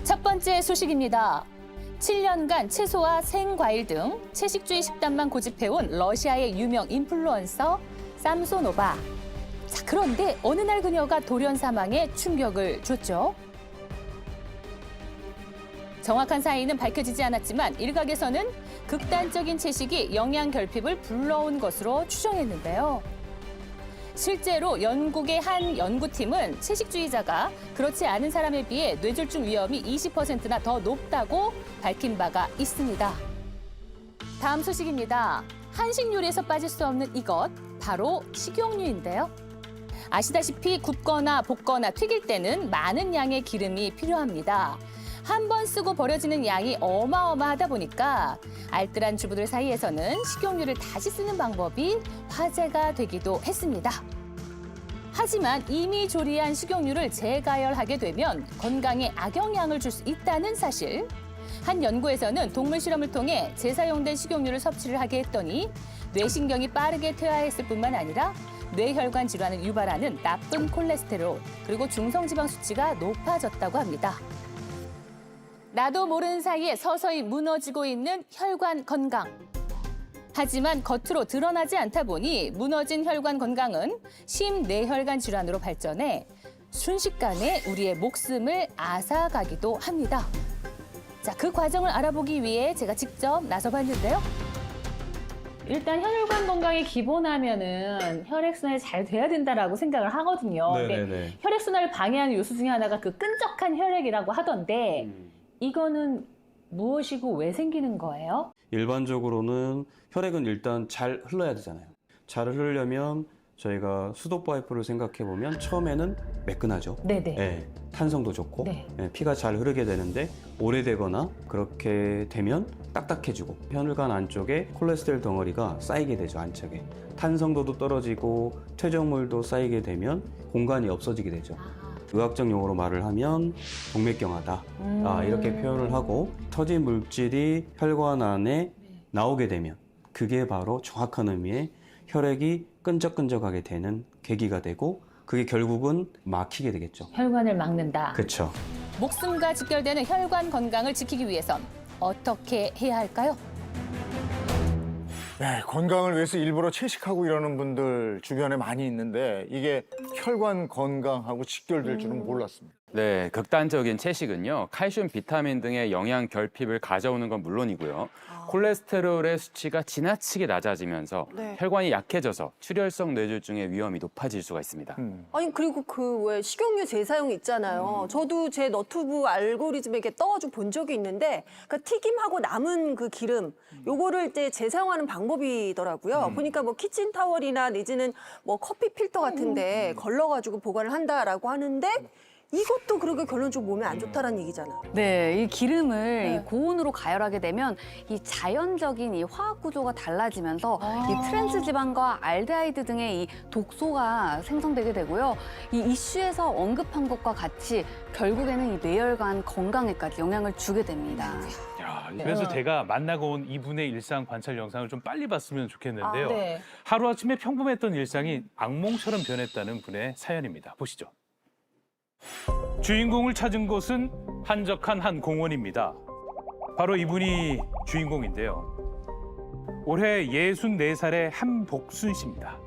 첫 번째 소식입니다. 7년간 채소와 생과일 등 채식주의 식단만 고집해온 러시아의 유명 인플루언서 삼소노바. 자, 그런데 어느 날 그녀가 돌연 사망에 충격을 줬죠. 정확한 사인은 밝혀지지 않았지만 일각에서는 극단적인 채식이 영양 결핍을 불러온 것으로 추정했는데요. 실제로 영국의 한 연구팀은 채식주의자가 그렇지 않은 사람에 비해 뇌졸중 위험이 20%나 더 높다고 밝힌 바가 있습니다. 다음 소식입니다. 한식 요리에서 빠질 수 없는 이것, 바로 식용유인데요. 아시다시피 굽거나 볶거나 튀길 때는 많은 양의 기름이 필요합니다. 한 번 쓰고 버려지는 양이 어마어마하다 보니까 알뜰한 주부들 사이에서는 식용유를 다시 쓰는 방법이 화제가 되기도 했습니다. 하지만 이미 조리한 식용유를 재가열하게 되면 건강에 악영향을 줄 수 있다는 사실. 한 연구에서는 동물 실험을 통해 재사용된 식용유를 섭취를 하게 했더니 뇌신경이 빠르게 퇴화했을 뿐만 아니라 뇌혈관 질환을 유발하는 나쁜 콜레스테롤, 그리고 중성지방 수치가 높아졌다고 합니다. 나도 모르는 사이에 서서히 무너지고 있는 혈관 건강. 하지만 겉으로 드러나지 않다 보니 무너진 혈관 건강은 심뇌혈관 질환으로 발전해 순식간에 우리의 목숨을 앗아가기도 합니다. 자, 그 과정을 알아보기 위해 제가 직접 나서봤는데요. 일단 혈관 건강이 기본하면은 혈액순환이 잘 돼야 된다라고 생각을 하거든요. 근데 혈액순환을 방해하는 요소 중에 하나가 그 끈적한 혈액이라고 하던데 이거는 무엇이고 왜 생기는 거예요? 일반적으로는 혈액은 일단 잘 흘러야 되잖아요. 잘 흐르려면 저희가 수도 파이프를 생각해 보면 처음에는 매끈하죠. 네네. 네, 탄성도 좋고 네. 피가 잘 흐르게 되는데 오래되거나 그렇게 되면 딱딱해지고 혈관 안쪽에 콜레스테롤 덩어리가 쌓이게 되죠. 안쪽에 탄성도도 떨어지고 퇴적물도 쌓이게 되면 공간이 없어지게 되죠. 의학적 용어로 말을 하면 동맥경화다. 이렇게 표현을 하고 터진 물질이 혈관 안에 나오게 되면 그게 바로 정확한 의미의 혈액이 끈적끈적하게 되는 계기가 되고 그게 결국은 막히게 되겠죠. 혈관을 막는다. 그렇죠. 목숨과 직결되는 혈관 건강을 지키기 위해선 어떻게 해야 할까요? 네, 건강을 위해서 일부러 채식하고 이러는 분들 주변에 많이 있는데 이게 혈관 건강하고 직결될 줄은 몰랐습니다. 네, 극단적인 채식은요, 칼슘, 비타민 등의 영양 결핍을 가져오는 건 물론이고요. 콜레스테롤의 수치가 지나치게 낮아지면서 혈관이 약해져서 출혈성 뇌졸중의 위험이 높아질 수가 있습니다. 아니 그리고 그 왜 식용유 재사용 있잖아요. 저도 제 너튜브 알고리즘에 이렇게 떠가지고 본 적이 있는데 그 튀김하고 남은 그 기름 요거를 이제 재사용하는 방법이더라고요. 보니까 뭐 키친타월이나 내지는 뭐 커피 필터 같은데 걸러가지고 보관을 한다라고 하는데 이것도 그렇게 결론적으로 몸에 안 좋다라는 얘기잖아. 네, 이 기름을 이 고온으로 가열하게 되면 이 자연적인 이 화학 구조가 달라지면서 이 트랜스 지방과 알데하이드 등의 이 독소가 생성되게 되고요. 이 이슈에서 언급한 것과 같이 결국에는 이 뇌혈관 건강에까지 영향을 주게 됩니다. 야, 그래서 제가 만나고 온 이분의 일상 관찰 영상을 좀 빨리 봤으면 좋겠는데요. 네. 하루아침에 평범했던 일상이 악몽처럼 변했다는 분의 사연입니다. 보시죠. 주인공을 찾은 곳은 한적한 한 공원입니다. 바로 이분이 주인공인데요. 올해 64살의 한복순 씨입니다.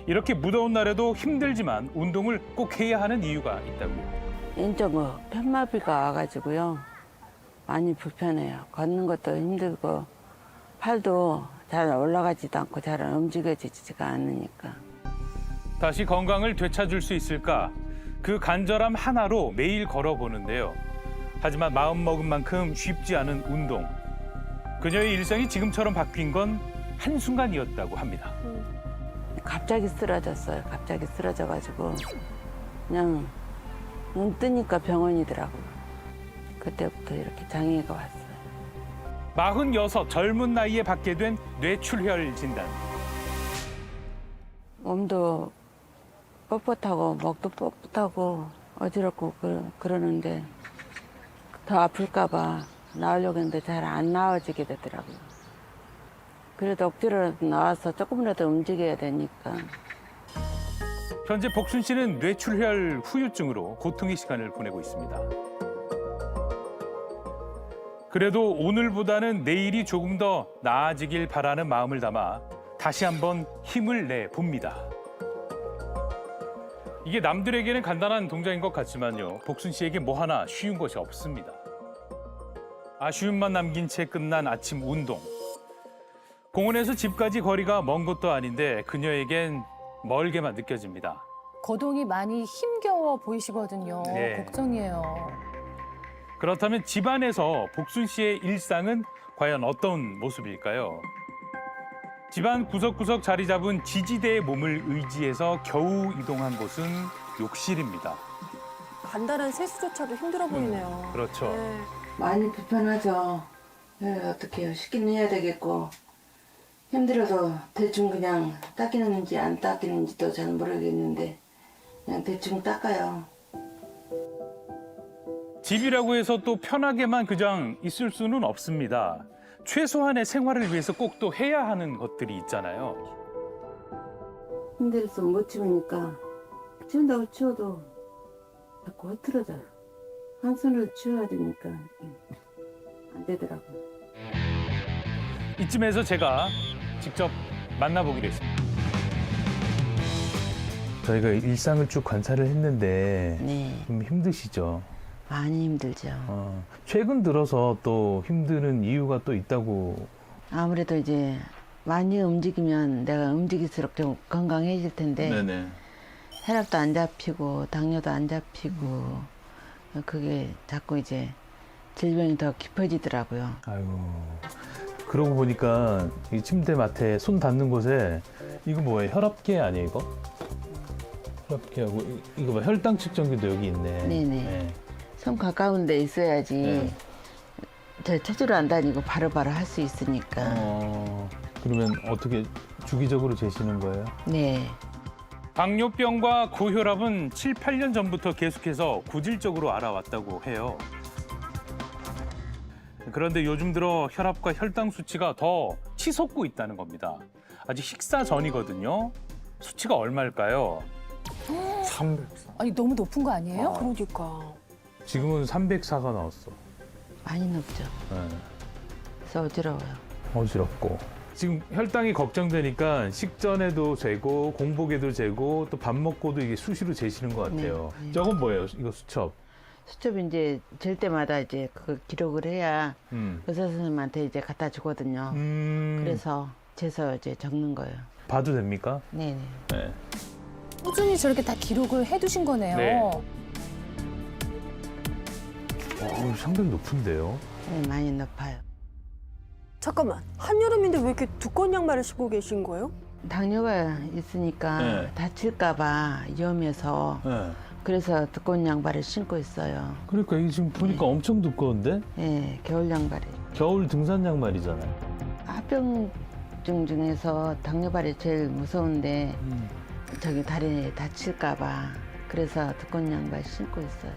이렇게 무더운 날에도 힘들지만 운동을 꼭 해야 하는 이유가 있다고요. 이제 뭐 편마비가 와가지고요. 많이 불편해요. 걷는 것도 힘들고 팔도 잘 올라가지도 않고 잘 움직여지지가 않으니까. 다시 건강을 되찾을 수 있을까? 그 간절함 하나로 매일 걸어보는데요. 하지만 마음먹은 만큼 쉽지 않은 운동. 그녀의 일상이 지금처럼 바뀐 건 한순간이었다고 합니다. 갑자기 쓰러졌어요. 갑자기 쓰러져가지고 그냥 눈 뜨니까 병원이더라고요. 그때부터 이렇게 장애가 왔어요. 46 젊은 나이에 받게 된 뇌출혈 진단. 몸도 뻣뻣하고 목도 뻣뻣하고 어지럽고 그러는데 더 아플까 봐 나으려고 했는데 잘 안 나아지게 되더라고요. 그래도 억지로 나와서 조금이라도 움직여야 되니까. 현재 복순 씨는 뇌출혈 후유증으로 고통의 시간을 보내고 있습니다. 그래도 오늘보다는 내일이 조금 더 나아지길 바라는 마음을 담아 다시 한번 힘을 내 봅니다. 이게 남들에게는 간단한 동작인 것 같지만요. 복순 씨에게 뭐 하나 쉬운 것이 없습니다. 아쉬움만 남긴 채 끝난 아침 운동. 공원에서 집까지 거리가 먼 것도 아닌데 그녀에겐 멀게만 느껴집니다. 거동이 많이 힘겨워 보이시거든요. 네. 걱정이에요. 그렇다면 집안에서 복순 씨의 일상은 과연 어떤 모습일까요? 집안 구석구석 자리 잡은 지지대의 몸을 의지해서 겨우 이동한 곳은 욕실입니다. 간단한 세수조차도 힘들어 보이네요. 그렇죠. 네. 많이 불편하죠. 어떻게 해요. 씻기는 해야 되겠고 힘들어서 대충 그냥 닦이는지 안 닦이는지도 잘 모르겠는데 그냥 대충 닦아요. 집이라고 해서 또 편하게만 그냥 있을 수는 없습니다. 최소한의 생활을 위해서 꼭 또 해야 하는 것들이 있잖아요. 힘들어서 못 치우니까 치운다고 치워도 자꾸 흐트러져요. 한 손으로 치워야 되니까 안 되더라고요. 이쯤에서 제가 직접 만나보기로 했습니다. 저희가 일상을 쭉 관찰을 했는데 네, 좀 힘드시죠? 많이 힘들죠. 최근 들어서 또 힘드는 이유가 또 있다고. 아무래도 이제 많이 움직이면 내가 움직일수록 좀 건강해질 텐데 네네. 혈압도 안 잡히고 당뇨도 안 잡히고 그게 자꾸 이제 질병이 더 깊어지더라고요. 아이고. 그러고 보니까 이 침대 맡에 손 닿는 곳에 이거 뭐예요? 혈압계 아니에요 이거? 혈압계하고 이거 봐 혈당 측정기도 여기 있네. 네네. 네. 손 가까운 데 있어야지 네. 저 체조를 안 다니고 바로바로 할 수 있으니까. 그러면 어떻게 주기적으로 재시는 거예요? 네. 당뇨병과 고혈압은 7, 8년 전부터 계속해서 고질적으로 알아왔다고 해요. 그런데 요즘 들어 혈압과 혈당 수치가 더 치솟고 있다는 겁니다. 아직 식사 전이거든요. 수치가 얼마일까요? 304. 아니 너무 높은 거 아니에요? 그러니까. 지금은 304가 나왔어. 많이 높죠. 네. 그래서 어지러워요. 어지럽고. 지금 혈당이 걱정되니까 식전에도 재고 공복에도 재고 또 밥 먹고도 이게 수시로 재시는 것 같아요. 네. 저건 뭐예요? 이거 수첩. 수첩 이제 잴 때마다 이제 그 기록을 해야 음. 의사 선생님한테 이제 갖다 주거든요. 그래서 재서 이제 적는 거예요. 봐도 됩니까? 네네. 네. 꾸준히 저렇게 다 기록을 해두신 거네요. 네. 상당히 높은데요. 네, 많이 높아요. 잠깐만. 한여름인데 왜 이렇게 두꺼운 양말을 신고 계신 거예요? 당뇨가 있으니까 네. 다칠까봐 위험해서 네. 그래서 두꺼운 양말을 신고 있어요. 그러니까 이게 지금 보니까 엄청 두꺼운데? 네, 겨울 양말이. 겨울 등산 양말이잖아요. 합병증 중에서 당뇨발이 제일 무서운데 저기 다리에 다칠까봐 그래서 두꺼운 양말 신고 있어요.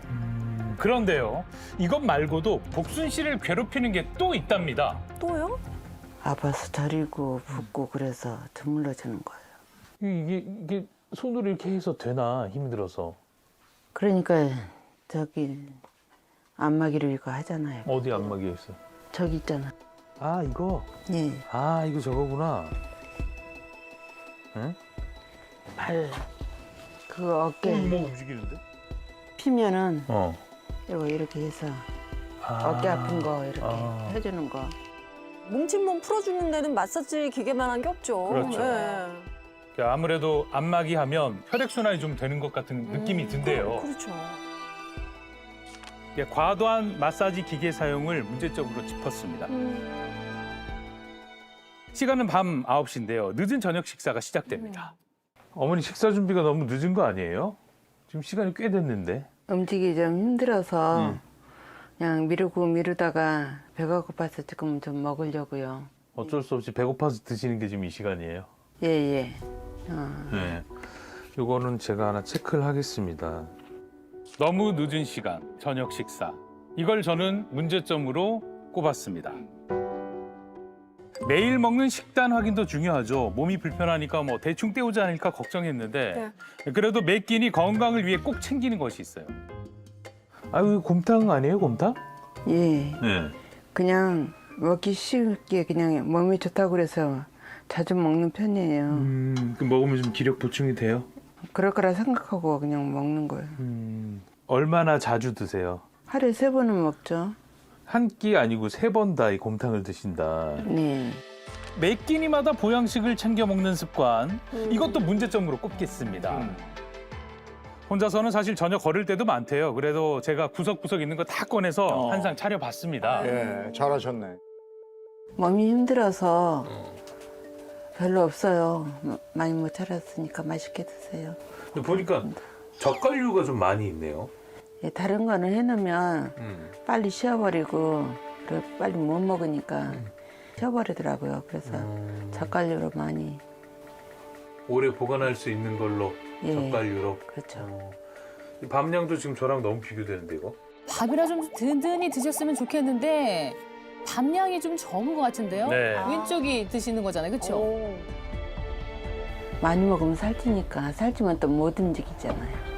그런데요. 이것 말고도 복순 씨를 괴롭히는 게 또 있답니다. 또요? 아파서 저리고 붓고 그래서 드물러 주는 거예요. 이게 손으로 이렇게 해서 되나 힘들어서. 그러니까 저기 안마기로 이거 하잖아요. 어디 안마기에 있어? 저기 있잖아. 아 이거? 네, 아 이거 저거구나. 응? 발 그거 어깨 뭐 움직이는데? 피면은 어. 이거 이렇게 해서 아. 어깨 아픈 거 이렇게 아. 해주는 거. 뭉친 몸 풀어주는 데는 마사지 기계만한 게 없죠. 그렇죠. 네. 아무래도 안마기 하면 혈액순환이 좀 되는 것 같은 느낌이 든대요. 그렇죠. 예, 과도한 마사지 기계 사용을 문제적으로 짚었습니다. 시간은 밤 9시인데요. 늦은 저녁 식사가 시작됩니다. 어머니 식사 준비가 너무 늦은 거 아니에요? 지금 시간이 꽤 됐는데. 움직이기 좀 힘들어서 그냥 미루다가 배가 고파서 지금 좀 먹으려고요. 어쩔 수 없이 배고파서 드시는 게 지금 이 시간이에요. 예. 네. 요거는 제가 하나 체크를 하겠습니다. 너무 늦은 시간, 저녁 식사. 이걸 저는 문제점으로 꼽았습니다. 매일 먹는 식단 확인도 중요하죠. 몸이 불편하니까 뭐 대충 때우지 않을까 걱정했는데 그래도 매 끼니 건강을 위해 꼭 챙기는 것이 있어요. 아, 이거 곰탕 아니에요, 곰탕? 예. 네. 그냥 먹기 쉽게 그냥 몸이 좋다고 그래서 자주 먹는 편이에요. 그 먹으면 좀 기력 보충이 돼요? 그럴 거라 생각하고 그냥 먹는 거예요. 얼마나 자주 드세요? 하루에 3번은 먹죠. 한 끼 아니고 3번 다 이 곰탕을 드신다. 네. 매 끼니마다 보양식을 챙겨 먹는 습관. 이것도 문제점으로 꼽겠습니다. 혼자서는 사실 저녁 거를 때도 많대요. 그래도 제가 구석구석 있는 거 다 꺼내서 항상 차려봤습니다. 예, 잘하셨네. 몸이 힘들어서 별로 없어요. 많이 못 차렸으니까 맛있게 드세요. 근데 보니까 젓갈류가 좀 많이 있네요. 예, 다른 거는 해놓으면 빨리 쉬어버리고 그리고 빨리 못 먹으니까 쉬어버리더라고요. 그래서 젓갈류로 많이. 오래 보관할 수 있는 걸로 예. 젓갈류로. 그렇죠. 이 밥량도 지금 저랑 너무 비교되는데 이거? 밥이나 좀 든든히 드셨으면 좋겠는데 밥량이 좀 적은 것 같은데요? 네. 왼쪽이 드시는 거잖아요, 그렇죠? 많이 먹으면 살찌니까 살찌면 또 못 움직이잖아요.